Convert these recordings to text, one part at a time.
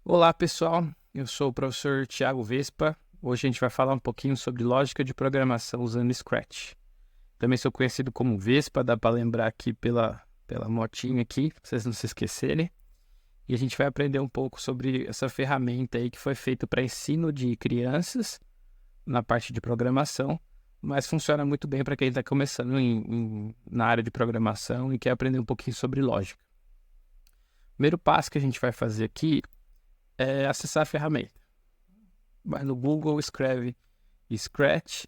Olá pessoal, eu sou o professor Thiago Vespa. Hoje a gente vai falar um pouquinho sobre lógica de programação usando Scratch. Também sou conhecido como Vespa, dá para lembrar aqui pela motinha aqui, pra vocês não se esquecerem. E a gente vai aprender um pouco sobre essa ferramenta aí que foi feita para ensino de crianças na parte de programação, mas funciona muito bem para quem está começando na área de programação e quer aprender um pouquinho sobre lógica. O primeiro passo que a gente vai fazer aqui é acessar a ferramenta. Vai no Google, escreve Scratch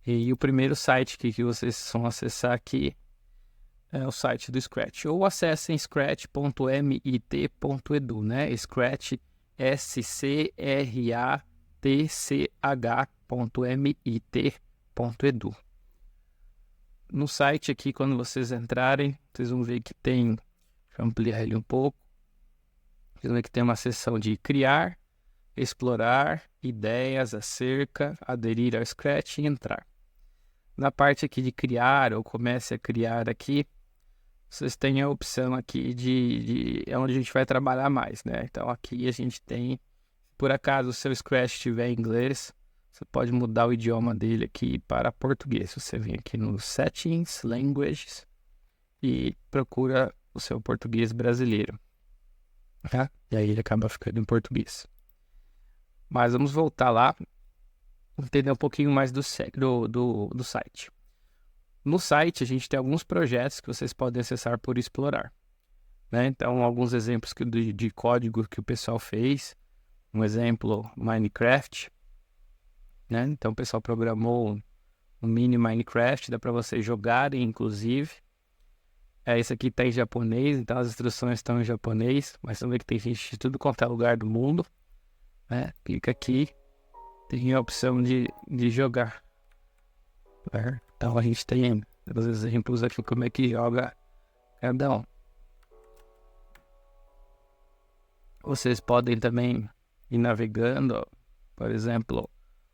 e o primeiro site que vocês vão acessar aqui é o site do Scratch. Ou acessem scratch.mit.edu, né? Scratch, scratch.mit.edu. No site aqui, quando vocês entrarem, vocês vão ver que tem, deixa eu ampliar ele um pouco, vocês vão ver que tem uma seção de criar, explorar, ideias acerca, aderir ao Scratch e entrar. Na parte aqui de criar, ou comece a criar aqui, vocês têm a opção aqui é onde a gente vai trabalhar mais, né? Então aqui a gente tem, por acaso o seu Scratch estiver em inglês, você pode mudar o idioma dele aqui para português. Você vem aqui no Settings, Languages e procura o seu português brasileiro, tá? E aí ele acaba ficando em português. Mas vamos voltar lá, entender um pouquinho mais do site. No site, a gente tem alguns projetos que vocês podem acessar por explorar, né? Então, alguns exemplos de código que o pessoal fez. Um exemplo, Minecraft, né? Então, o pessoal programou um mini Minecraft, dá para vocês jogarem, inclusive. Esse aqui está em japonês, então as instruções estão em japonês, mas também que tem gente de tudo quanto é lugar do mundo, né? Clica aqui, tem a opção de jogar. Então a gente tem os exemplos aqui como é que joga cada um. Vocês podem também ir navegando, por exemplo,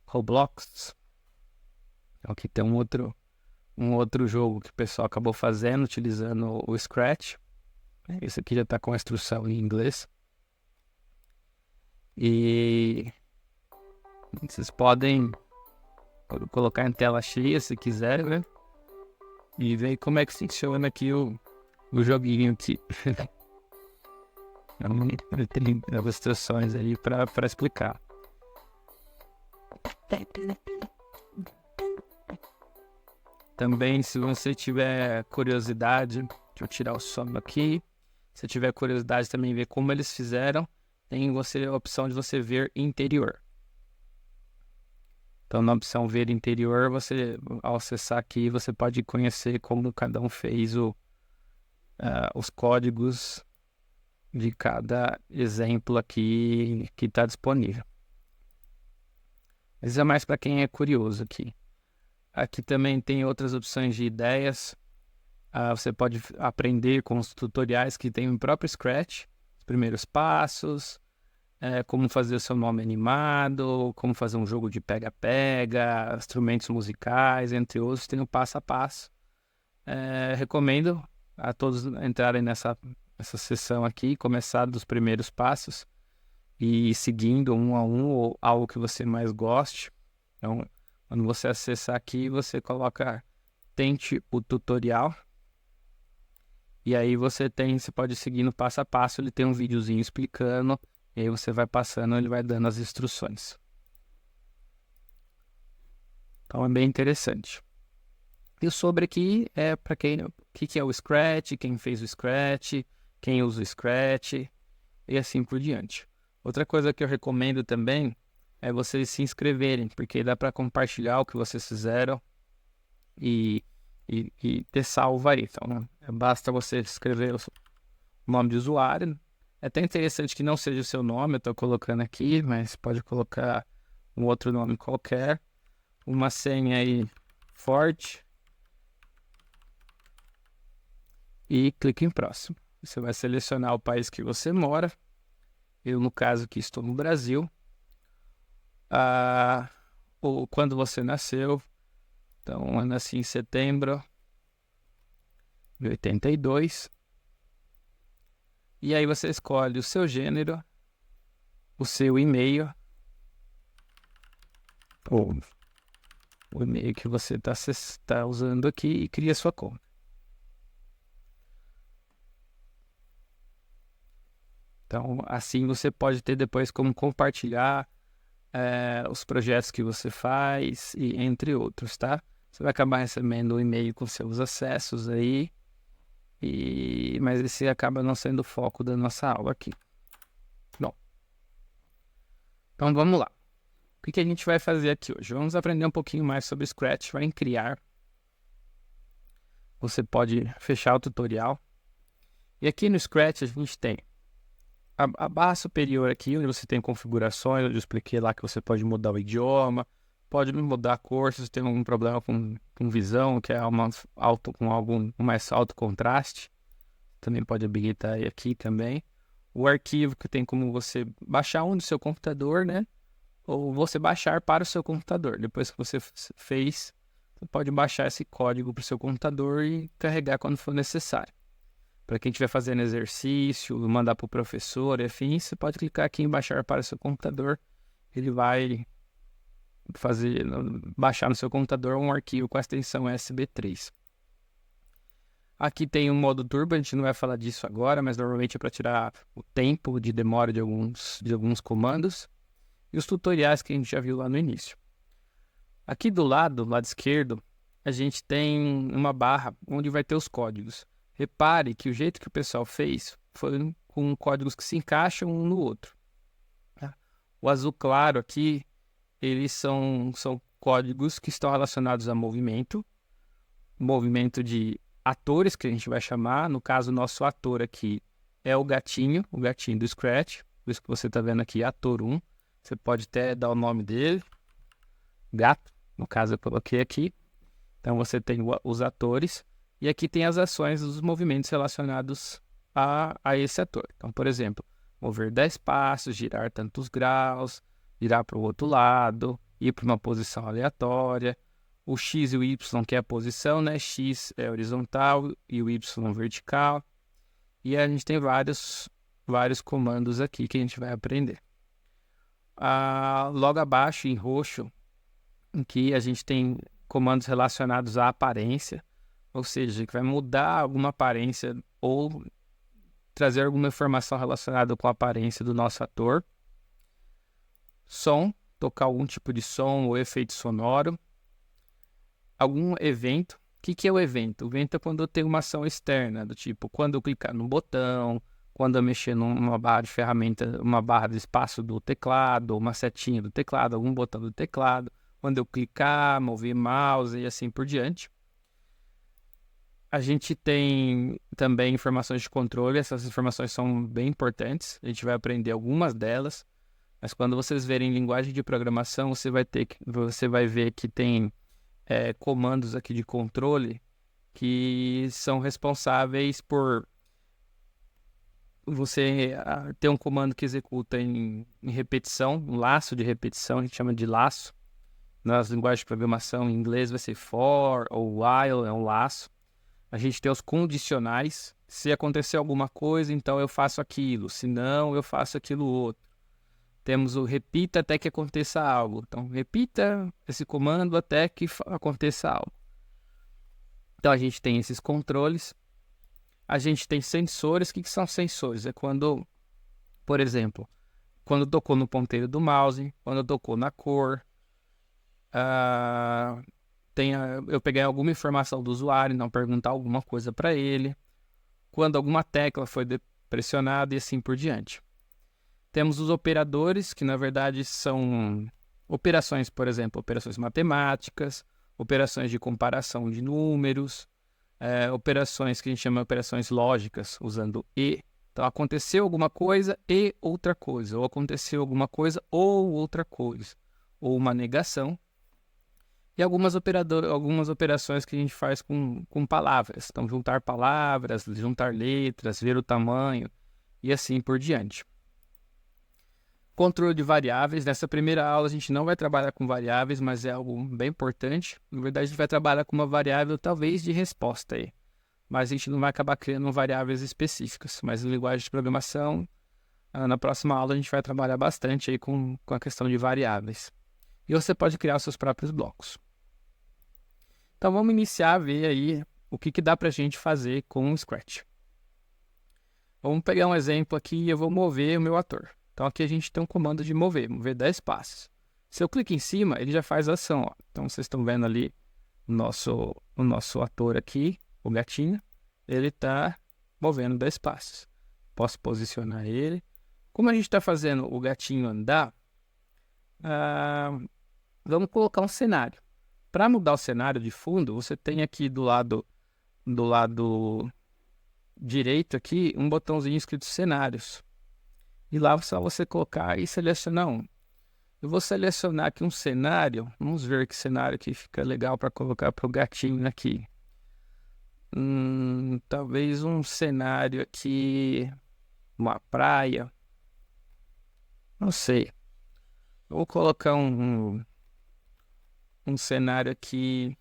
Roblox. Aqui tem um outro jogo que o pessoal acabou fazendo utilizando o Scratch. Esse aqui já está com a instrução em inglês. E vocês podem colocar em tela cheia se quiser, né? E ver como é que funciona aqui o joguinho aqui. Tem as instruções aí para explicar. Também, se você tiver curiosidade, deixa eu tirar o som aqui. Se tiver curiosidade também ver como eles fizeram, tem a opção de você ver interior. Então, na opção ver interior, ao acessar aqui, você pode conhecer como cada um fez os códigos de cada exemplo aqui que está disponível. Mas é mais para quem é curioso aqui. Aqui também tem outras opções de ideias. Você pode aprender com os tutoriais que tem no próprio Scratch, os primeiros passos, como fazer o seu nome animado, como fazer um jogo de pega-pega, instrumentos musicais, entre outros, tem o passo a passo. Recomendo a todos entrarem nessa sessão aqui, começar dos primeiros passos e ir seguindo um a um ou algo que você mais goste. Então, quando você acessar aqui, você coloca tente o tutorial. E aí você pode seguir no passo a passo, ele tem um videozinho explicando, e aí você vai passando, ele vai dando as instruções. Então é bem interessante. E o sobre aqui é para o que é o Scratch, quem fez o Scratch, quem usa o Scratch e assim por diante. Outra coisa que eu recomendo também é vocês se inscreverem, porque dá para compartilhar o que vocês fizeram e ter salvo aí. Então, basta você escrever o nome de usuário. É até interessante que não seja o seu nome, eu estou colocando aqui, mas pode colocar um outro nome qualquer. Uma senha aí forte. E clique em próximo. Você vai selecionar o país que você mora. Eu, no caso, aqui estou no Brasil. Ou quando você nasceu. Então, eu nasci em setembro de 82. E aí você escolhe o seu gênero, o seu e-mail, ou o e-mail que você está usando aqui e cria sua conta. Então, assim você pode ter depois como compartilhar os projetos que você faz, e entre outros, tá? Você vai acabar recebendo um e-mail com seus acessos aí, mas esse acaba não sendo o foco da nossa aula aqui. Bom, então vamos lá. O que a gente vai fazer aqui hoje? Vamos aprender um pouquinho mais sobre Scratch, vai em criar. Você pode fechar o tutorial. E aqui no Scratch a gente tem a barra superior aqui, onde você tem configurações, onde eu expliquei lá que você pode mudar o idioma, pode mudar a cor, se você tem algum problema com visão, que é com algum mais alto contraste, também pode habilitar aqui também. O arquivo, que tem como você baixar um do seu computador, né? Ou você baixar para o seu computador. Depois que você fez, você pode baixar esse código para o seu computador e carregar quando for necessário. Para quem estiver fazendo exercício, mandar para o professor e afins, você pode clicar aqui em baixar para o seu computador. Ele vai baixar no seu computador um arquivo com a extensão USB3. Aqui tem o modo turbo, a gente não vai falar disso agora, mas normalmente é para tirar o tempo de demora de alguns comandos. E os tutoriais que a gente já viu lá no início. Aqui do lado esquerdo, a gente tem uma barra onde vai ter os códigos. Repare que o jeito que o pessoal fez foi com códigos que se encaixam um no outro. Tá? O azul claro aqui, eles são códigos que estão relacionados a movimento de atores, que a gente vai chamar. No caso, o nosso ator aqui é o gatinho do Scratch. Por isso que você está vendo aqui, ator 1. Você pode até dar o nome dele, gato, no caso eu coloquei aqui. Então você tem os atores. E aqui tem as ações dos movimentos relacionados a esse ator. Então, por exemplo, mover 10 passos, girar tantos graus, virar para o outro lado, ir para uma posição aleatória. O X e o Y, que é a posição, né? X é horizontal e o Y vertical. E a gente tem vários comandos aqui que a gente vai aprender. Logo abaixo, em roxo, aqui a gente tem comandos relacionados à aparência. Ou seja, que vai mudar alguma aparência ou trazer alguma informação relacionada com a aparência do nosso ator. Som, tocar algum tipo de som ou efeito sonoro. Algum evento. O que é o evento? O evento é quando eu tenho uma ação externa, do tipo, quando eu clicar no botão, quando eu mexer numa barra de ferramenta, uma barra de espaço do teclado, uma setinha do teclado, algum botão do teclado, quando eu clicar, mover mouse e assim por diante. A gente tem também informações de controle, essas informações são bem importantes, a gente vai aprender algumas delas, mas quando vocês verem linguagem de programação, você vai ver que tem comandos aqui de controle que são responsáveis por você ter um comando que executa em repetição, um laço de repetição, a gente chama de laço. Nas linguagens de programação em inglês vai ser for ou while, é um laço. A gente tem os condicionais. Se acontecer alguma coisa, então eu faço aquilo. Se não, eu faço aquilo outro. Temos o repita até que aconteça algo. Então, repita esse comando até que aconteça algo. Então, a gente tem esses controles. A gente tem sensores. O que são sensores? É quando, por exemplo, quando tocou no ponteiro do mouse, quando tocou na cor, eu peguei alguma informação do usuário, então perguntar alguma coisa para ele, quando alguma tecla foi pressionada e assim por diante. Temos os operadores, que na verdade são operações, por exemplo, operações matemáticas, operações de comparação de números, operações que a gente chama de operações lógicas, usando e. Então, aconteceu alguma coisa e outra coisa, ou aconteceu alguma coisa ou outra coisa, ou uma negação. E algumas operações que a gente faz com palavras. Então, juntar palavras, juntar letras, ver o tamanho e assim por diante. Controle de variáveis. Nessa primeira aula a gente não vai trabalhar com variáveis, mas é algo bem importante. Na verdade, a gente vai trabalhar com uma variável talvez de resposta aí. mas a gente não vai acabar criando variáveis específicas. Mas em linguagem de programação, na próxima aula a gente vai trabalhar bastante aí com a questão de variáveis. E você pode criar os seus próprios blocos. Então vamos iniciar a ver aí o que dá para a gente fazer com o Scratch. Vamos pegar um exemplo aqui e eu vou mover o meu ator. Então aqui a gente tem um comando de mover 10 passos. Se eu clico em cima, ele já faz a ação. Ó. Então vocês estão vendo ali o nosso ator aqui, o gatinho, ele está movendo 10 passos. Posso posicionar ele. Como a gente está fazendo o gatinho andar, vamos colocar um cenário. Para mudar o cenário de fundo, você tem aqui do lado direito aqui um botãozinho escrito cenários. E lá só você colocar e selecionar um. Eu vou selecionar aqui um cenário. Vamos ver que cenário que fica legal para colocar para o gatinho aqui. Talvez um cenário aqui, uma praia. Não sei. Vou colocar um cenário aqui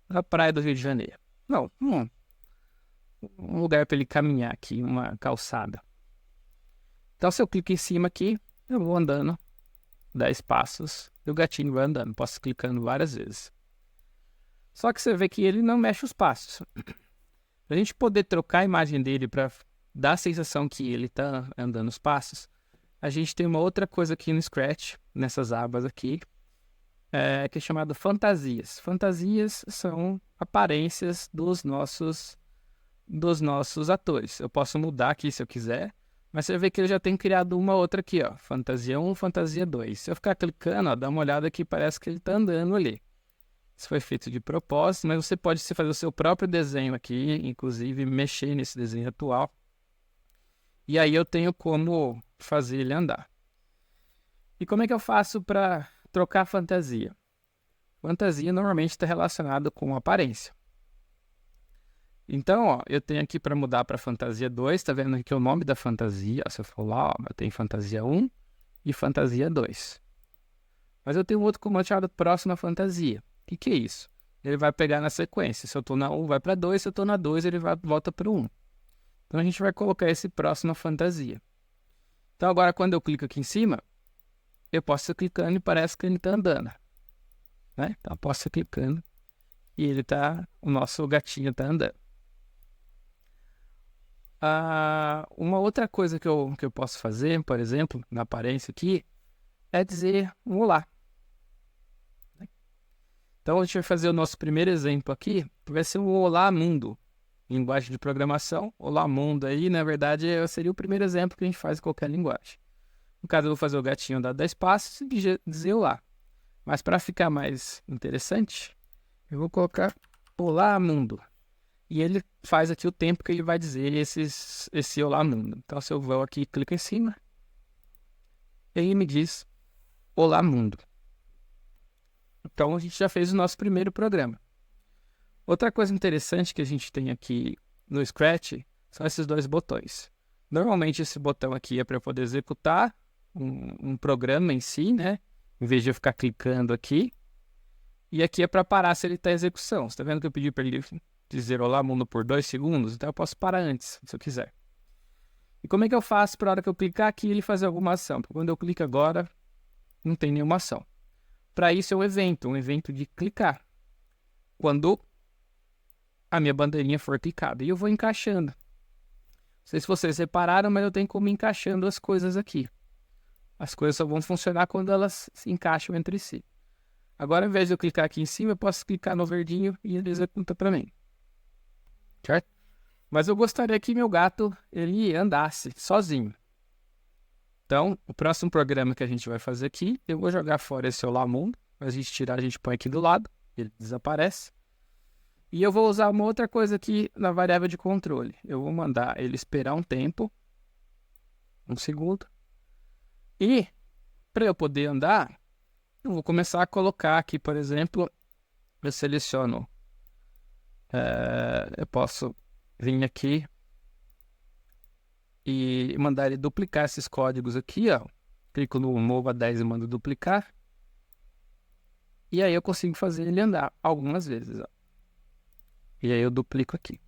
na praia do Rio de Janeiro. Não, um lugar para ele caminhar aqui, uma calçada. Então, se eu clico em cima aqui, eu vou andando 10 passos e o gatinho vai andando. Posso ir clicando várias vezes. Só que você vê que ele não mexe os passos. Para a gente poder trocar a imagem dele para dar a sensação que ele está andando os passos, a gente tem uma outra coisa aqui no Scratch, nessas abas aqui, que é chamado fantasias. Fantasias são aparências dos nossos atores. Eu posso mudar aqui se eu quiser, mas você vê que ele já tem criado uma outra aqui, ó, fantasia 1, fantasia 2. Se eu ficar clicando, ó, dá uma olhada aqui, parece que ele está andando ali. Isso foi feito de propósito, mas você pode fazer o seu próprio desenho aqui, inclusive mexer nesse desenho atual. E aí eu tenho como fazer ele andar. E como é que eu faço para trocar a fantasia? Fantasia normalmente está relacionada com aparência. Então, ó, eu tenho aqui para mudar para fantasia 2, tá vendo aqui o nome da fantasia? Se eu for lá, ó, eu tenho fantasia 1 e fantasia 2. Mas eu tenho um outro comando chamado próxima fantasia. O que é isso? Ele vai pegar na sequência. Se eu estou na 1, vai para 2. Se eu estou na 2, ele volta para 1. Então, a gente vai colocar esse próxima fantasia. Então, agora, quando eu clico aqui em cima, eu posso ir clicando e parece que ele está andando. Né? Então, eu posso ir clicando e o nosso gatinho está andando. Uma outra coisa que eu posso fazer, por exemplo, na aparência aqui, é dizer um olá. Então, a gente vai fazer o nosso primeiro exemplo aqui, que vai ser um olá mundo. Em linguagem de programação, olá mundo aí, na verdade, seria o primeiro exemplo que a gente faz em qualquer linguagem. No caso, eu vou fazer o gatinho dar 10 passos e dizer olá. Mas para ficar mais interessante, eu vou colocar olá mundo. E ele faz aqui o tempo que ele vai dizer esse olá mundo. Então, se eu vou aqui e clico em cima, ele me diz olá mundo. Então, a gente já fez o nosso primeiro programa. Outra coisa interessante que a gente tem aqui no Scratch são esses dois botões. Normalmente, esse botão aqui é para eu poder executar um programa em si, né? Em vez de eu ficar clicando aqui. E aqui é para parar se ele está em execução. Você está vendo que eu pedi para ele dizer olá mundo por 2 segundos? Então eu posso parar antes, se eu quiser. E como é que eu faço para a hora que eu clicar aqui ele fazer alguma ação? Porque quando eu clico agora, não tem nenhuma ação. Para isso é um evento de clicar. Quando a minha bandeirinha for clicada. E eu vou encaixando. Não sei se vocês repararam, mas eu tenho como ir encaixando as coisas aqui. As coisas só vão funcionar quando elas se encaixam entre si. Agora, ao invés de eu clicar aqui em cima, eu posso clicar no verdinho e ele executa para mim. Certo? Mas eu gostaria que meu gato ele andasse sozinho. Então, o próximo programa que a gente vai fazer aqui, eu vou jogar fora esse olá mundo. Para a gente tirar, a gente põe aqui do lado. Ele desaparece. E eu vou usar uma outra coisa aqui na variável de controle. Eu vou mandar ele esperar um tempo. Um segundo. E, para eu poder andar, eu vou começar a colocar aqui, por exemplo, eu seleciono. Eu posso vir aqui e mandar ele duplicar esses códigos aqui, ó. Clico no mova 10 e mando duplicar. E aí eu consigo fazer ele andar algumas vezes, ó. E aí eu duplico aqui.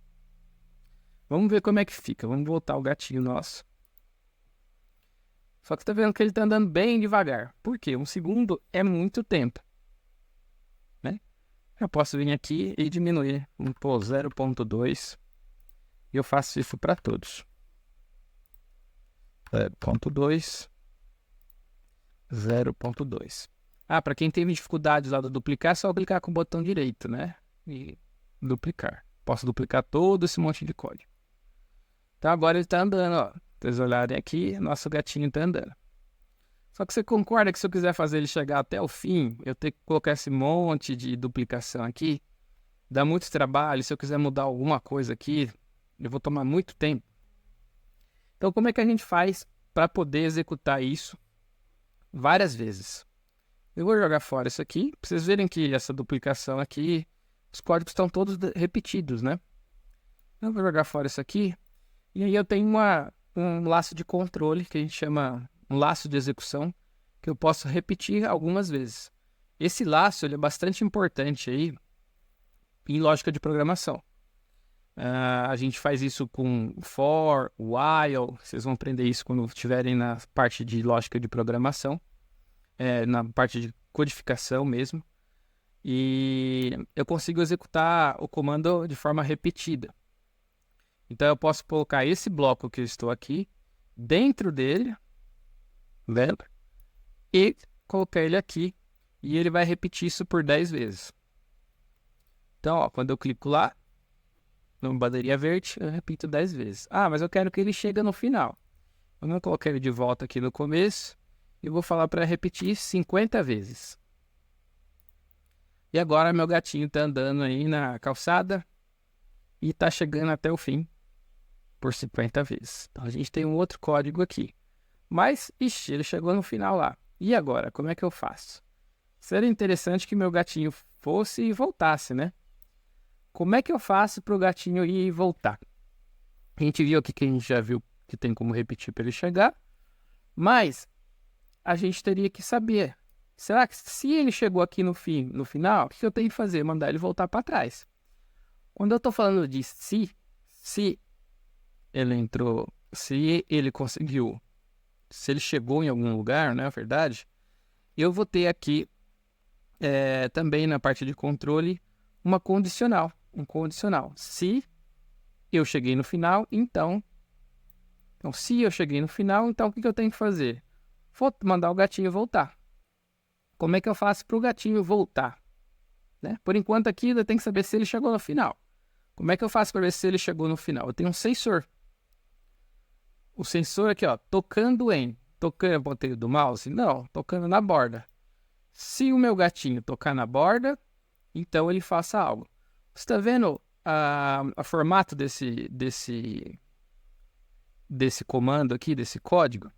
Vamos ver como é que fica. Vamos voltar o gatinho nosso. Só que você tá vendo que ele tá andando bem devagar. Por quê? 1 segundo é muito tempo, né? Eu posso vir aqui e diminuir. Vamos pôr 0,2. E eu faço isso para todos. 0,2. 0,2. Ah, para quem teve dificuldades lá do duplicar, é só clicar com o botão direito, né? E duplicar. Posso duplicar todo esse monte de código. Então agora ele está andando, ó. Se vocês olharem aqui, nosso gatinho está andando. Só que você concorda que se eu quiser fazer ele chegar até o fim, eu tenho que colocar esse monte de duplicação aqui, dá muito trabalho. Se eu quiser mudar alguma coisa aqui, eu vou tomar muito tempo. Então como é que a gente faz para poder executar isso várias vezes? Eu vou jogar fora isso aqui, para vocês verem que essa duplicação aqui, os códigos estão todos repetidos, né? Eu vou jogar fora isso aqui, e aí eu tenho um laço de controle, que a gente chama um laço de execução, que eu posso repetir algumas vezes. Esse laço ele é bastante importante aí em lógica de programação. A gente faz isso com for, while, vocês vão aprender isso quando estiverem na parte de lógica de programação, na parte de codificação mesmo. E eu consigo executar o comando de forma repetida. Então eu posso colocar esse bloco que eu estou aqui dentro dele, vendo? E colocar ele aqui e ele vai repetir isso por 10 vezes. Então, ó, quando eu clico lá, no bateria verde, eu repito 10 vezes. Ah, mas eu quero que ele chegue no final. Eu vou colocar ele de volta aqui no começo e vou falar para repetir 50 vezes. E agora meu gatinho está andando aí na calçada e está chegando até o fim por 50 vezes. Então a gente tem um outro código aqui. Mas, ixi, ele chegou no final lá. E agora, como é que eu faço? Seria interessante que meu gatinho fosse e voltasse, né? Como é que eu faço para o gatinho ir e voltar? A gente viu aqui que a gente já viu que tem como repetir para ele chegar. Mas a gente teria que saber. Será que se ele chegou aqui no final, o que eu tenho que fazer? Mandar ele voltar para trás. Quando eu estou falando de se ele entrou, se ele conseguiu, se ele chegou em algum lugar, não é verdade? Eu vou ter aqui também na parte de controle um condicional. Se eu cheguei no final, então se eu cheguei no final, então o que eu tenho que fazer? Vou mandar o gatinho voltar. Como é que eu faço para o gatinho voltar? Né? Por enquanto aqui eu tenho que saber se ele chegou no final. Como é que eu faço para ver se ele chegou no final? Eu tenho um sensor. O sensor aqui, ó, tocando em. Tocando o ponteiro do mouse? Não, tocando na borda. Se o meu gatinho tocar na borda, então ele faça algo. Você está vendo o formato desse comando aqui, desse código?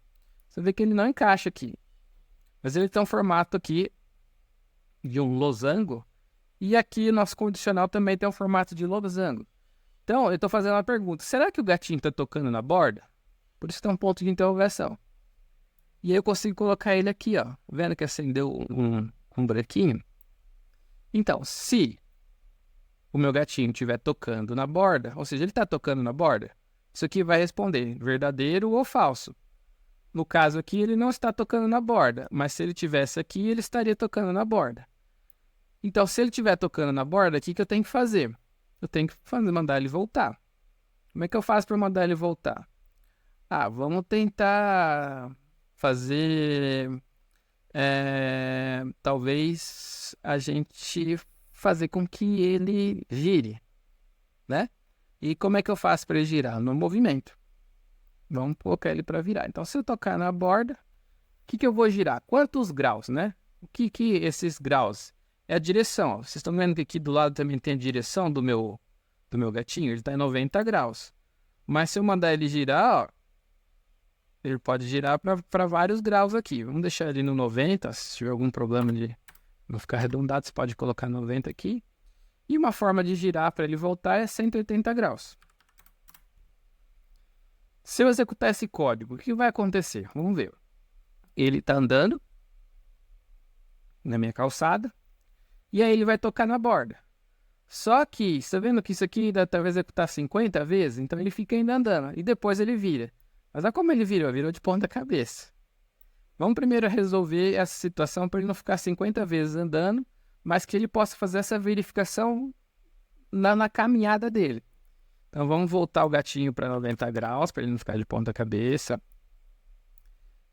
Você vê que ele não encaixa aqui. Mas ele tem um formato aqui de um losango. E aqui nosso condicional também tem um formato de losango. Então, eu estou fazendo uma pergunta. Será que o gatinho está tocando na borda? Por isso tem um ponto de interrogação. E aí eu consigo colocar ele aqui, ó. Vendo que acendeu um branquinho? Então, se o meu gatinho estiver tocando na borda, ou seja, ele está tocando na borda, isso aqui vai responder verdadeiro ou falso. No caso aqui, ele não está tocando na borda, mas se ele estivesse aqui, ele estaria tocando na borda. Então, se ele estiver tocando na borda, o que eu tenho que fazer? Eu tenho que mandar ele voltar. Como é que eu faço para mandar ele voltar? Vamos tentar fazer... talvez a gente fazer com que ele gire, né? E como é que eu faço para ele girar? No movimento. Vamos colocar ele para virar. Então, se eu tocar na borda, o que eu vou girar? Quantos graus, né? O que esses graus? É a direção. Ó. Vocês estão vendo que aqui do lado também tem a direção do meu gatinho? Ele está em 90 graus. Mas se eu mandar ele girar, ó, ele pode girar para vários graus aqui. Vamos deixar ele no 90. Se tiver algum problema de não ficar arredondado, você pode colocar 90 aqui. E uma forma de girar para ele voltar é 180 graus. Se eu executar esse código, o que vai acontecer? Vamos ver. Ele está andando na minha calçada e aí ele vai tocar na borda. Só que, você tá vendo que isso aqui dá para executar 50 vezes? Então ele fica ainda andando e depois ele vira. Mas olha como ele virou, virou de ponta cabeça. Vamos primeiro resolver essa situação para ele não ficar 50 vezes andando, mas que ele possa fazer essa verificação na caminhada dele. Então vamos voltar o gatinho para 90 graus, para ele não ficar de ponta cabeça.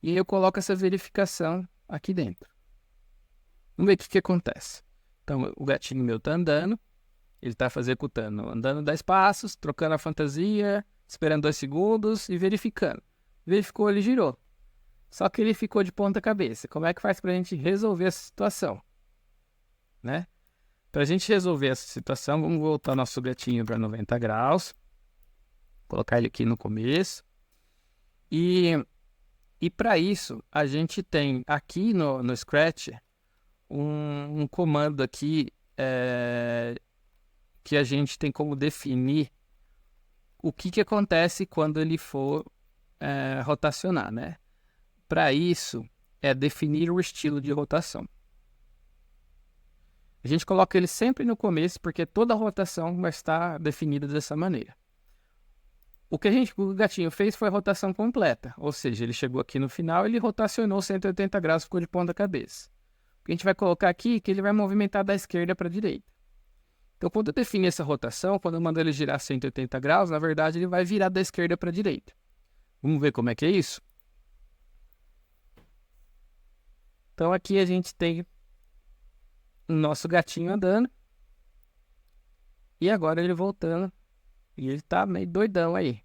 E eu coloco essa verificação aqui dentro. Vamos ver o que acontece. Então o gatinho meu está andando, ele está executando, andando 10 passos, trocando a fantasia, esperando 2 segundos e verificando. Verificou, ele girou. Só que ele ficou de ponta cabeça. Como é que faz para a gente resolver essa situação? Né? Para a gente resolver essa situação, vamos voltar nosso gatinho para 90 graus. Colocar ele aqui no começo. E para isso, a gente tem aqui no Scratch um comando aqui que a gente tem como definir o que acontece quando ele for rotacionar, né? Para isso, é definir o estilo de rotação. A gente coloca ele sempre no começo, porque toda a rotação vai estar definida dessa maneira. O que o gatinho fez foi a rotação completa, ou seja, ele chegou aqui no final, ele rotacionou 180 graus, ficou de ponta cabeça. O que a gente vai colocar aqui é que ele vai movimentar da esquerda para a direita. Então, quando eu definir essa rotação, quando eu mando ele girar 180 graus, na verdade, ele vai virar da esquerda para a direita. Vamos ver como é que é isso? Então, aqui a gente tem o nosso gatinho andando. E agora ele voltando. E ele tá meio doidão aí.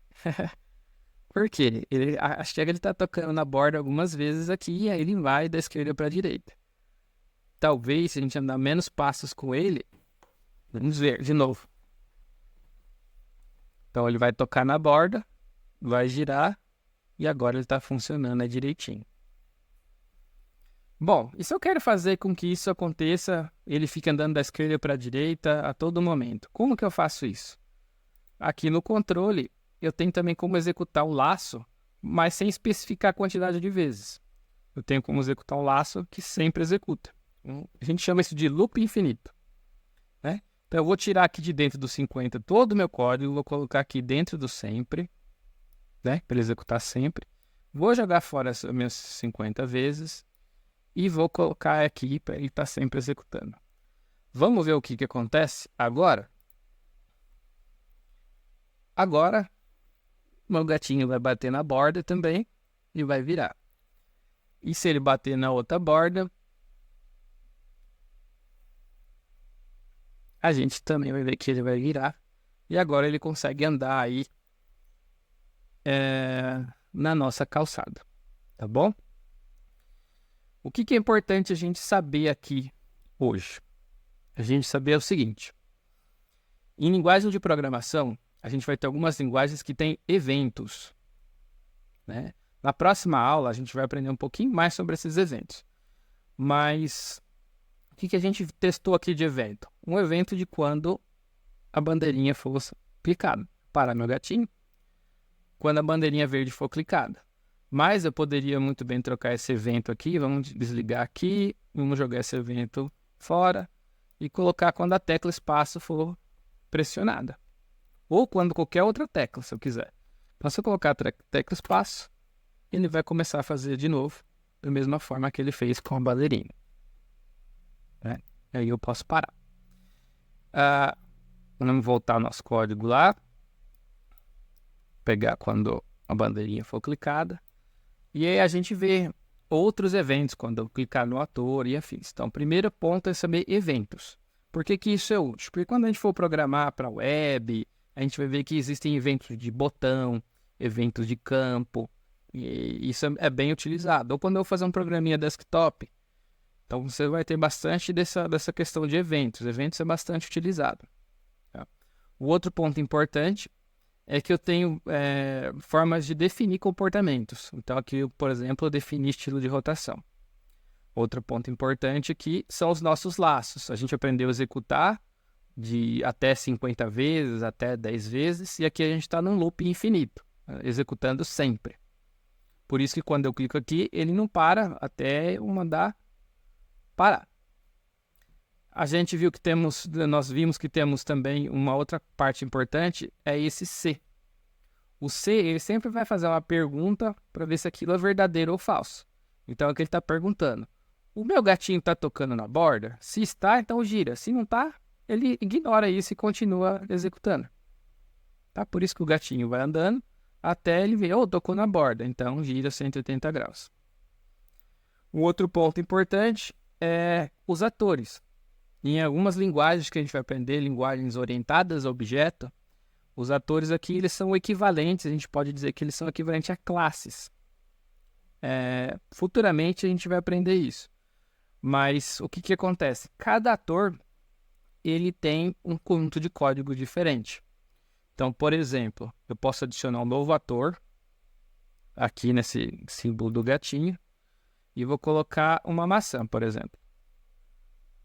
Por quê? Acho que ele tá tocando na borda algumas vezes aqui. E aí ele vai da esquerda para a direita. Talvez, se a gente andar menos passos com ele... Vamos ver de novo. Então ele vai tocar na borda. Vai girar. E agora ele tá funcionando direitinho. Bom, e se eu quero fazer com que isso aconteça, ele fique andando da esquerda para a direita a todo momento? Como que eu faço isso? Aqui no controle, eu tenho também como executar o laço, mas sem especificar a quantidade de vezes. Eu tenho como executar um laço que sempre executa. A gente chama isso de loop infinito, né? Então eu vou tirar aqui de dentro do 50 todo o meu código, vou colocar aqui dentro do sempre, né? Para ele executar sempre. Vou jogar fora as minhas 50 vezes. E vou colocar aqui para ele estar sempre executando. Vamos ver o que acontece agora? Agora, meu gatinho vai bater na borda também e vai virar. E se ele bater na outra borda, a gente também vai ver que ele vai virar. E agora ele consegue andar aí na nossa calçada. Tá bom? O que é importante a gente saber aqui hoje? A gente saber o seguinte. Em linguagem de programação, a gente vai ter algumas linguagens que têm eventos, né? Na próxima aula, a gente vai aprender um pouquinho mais sobre esses eventos. Mas o que a gente testou aqui de evento? Um evento de quando a bandeirinha fosse clicada. Para meu gatinho. Quando a bandeirinha verde for clicada. Mas eu poderia muito bem trocar esse evento aqui. Vamos desligar aqui. Vamos jogar esse evento fora. E colocar quando a tecla espaço for pressionada. Ou quando qualquer outra tecla, se eu quiser. Então, se eu colocar a tecla espaço, ele vai começar a fazer de novo. Da mesma forma que ele fez com a bandeirinha. Né? Aí eu posso parar. Vamos voltar ao nosso código lá. Pegar quando a bandeirinha for clicada. E aí a gente vê outros eventos, quando eu clicar no ator e afins. Então, o primeiro ponto é saber eventos. Por que isso é útil? Porque quando a gente for programar para web, a gente vai ver que existem eventos de botão, eventos de campo, e isso é bem utilizado. Ou quando eu vou fazer um programinha desktop, então você vai ter bastante dessa questão de eventos. Eventos é bastante utilizado. Tá? O outro ponto importante é que eu tenho formas de definir comportamentos. Então aqui, por exemplo, eu defini estilo de rotação. Outro ponto importante aqui são os nossos laços. A gente aprendeu a executar de até 50 vezes, até 10 vezes, e aqui a gente está num loop infinito, executando sempre. Por isso que quando eu clico aqui, ele não para até eu mandar parar. Nós vimos que temos também uma outra parte importante, é esse se. O se, ele sempre vai fazer uma pergunta para ver se aquilo é verdadeiro ou falso. Então é o que ele está perguntando. O meu gatinho está tocando na borda? Se está, então gira. Se não está, ele ignora isso e continua executando. Tá? Por isso que o gatinho vai andando até ele ver, tocou na borda. Então gira 180 graus. Um outro ponto importante é os atores. Em algumas linguagens que a gente vai aprender, linguagens orientadas a objeto, os atores aqui eles são equivalentes, a gente pode dizer que eles são equivalentes a classes. Futuramente a gente vai aprender isso. Mas o que acontece? Cada ator ele tem um conjunto de código diferente. Então, por exemplo, eu posso adicionar um novo ator aqui nesse símbolo do gatinho e vou colocar uma maçã, por exemplo.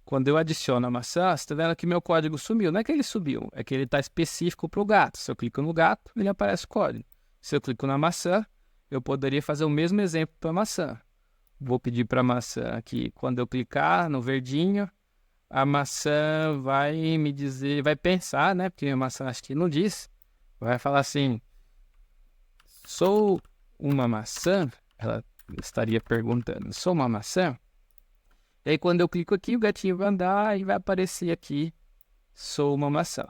Quando eu adiciono a maçã, você está vendo que meu código sumiu. Não é que ele subiu, é que ele está específico para o gato. Se eu clico no gato, ele aparece o código. Se eu clico na maçã, eu poderia fazer o mesmo exemplo para a maçã. Vou pedir para a maçã aqui, quando eu clicar no verdinho, a maçã vai me dizer, vai pensar, né? Porque a maçã acho que não diz. Vai falar assim, sou uma maçã? Ela estaria perguntando, sou uma maçã? E aí quando eu clico aqui, o gatinho vai andar e vai aparecer aqui, sou uma maçã.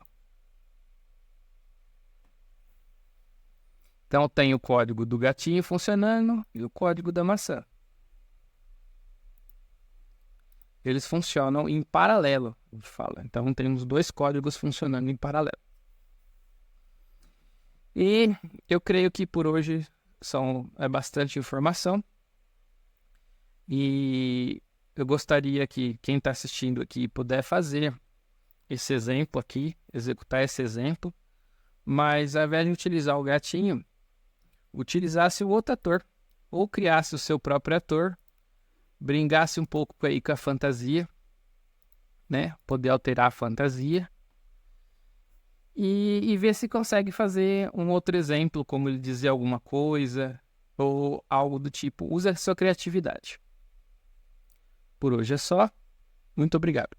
Então tem o código do gatinho funcionando e o código da maçã. Eles funcionam em paralelo, a gente fala. Então temos dois códigos funcionando em paralelo. E eu creio que por hoje é bastante informação. E eu gostaria que quem está assistindo aqui puder fazer esse exemplo aqui, executar esse exemplo, mas ao invés de utilizar o gatinho, utilizasse o outro ator, ou criasse o seu próprio ator, brincasse um pouco aí com a fantasia, né? Poder alterar a fantasia e ver se consegue fazer um outro exemplo, como ele dizer alguma coisa ou algo do tipo. Use a sua criatividade. Por hoje é só. Muito obrigado.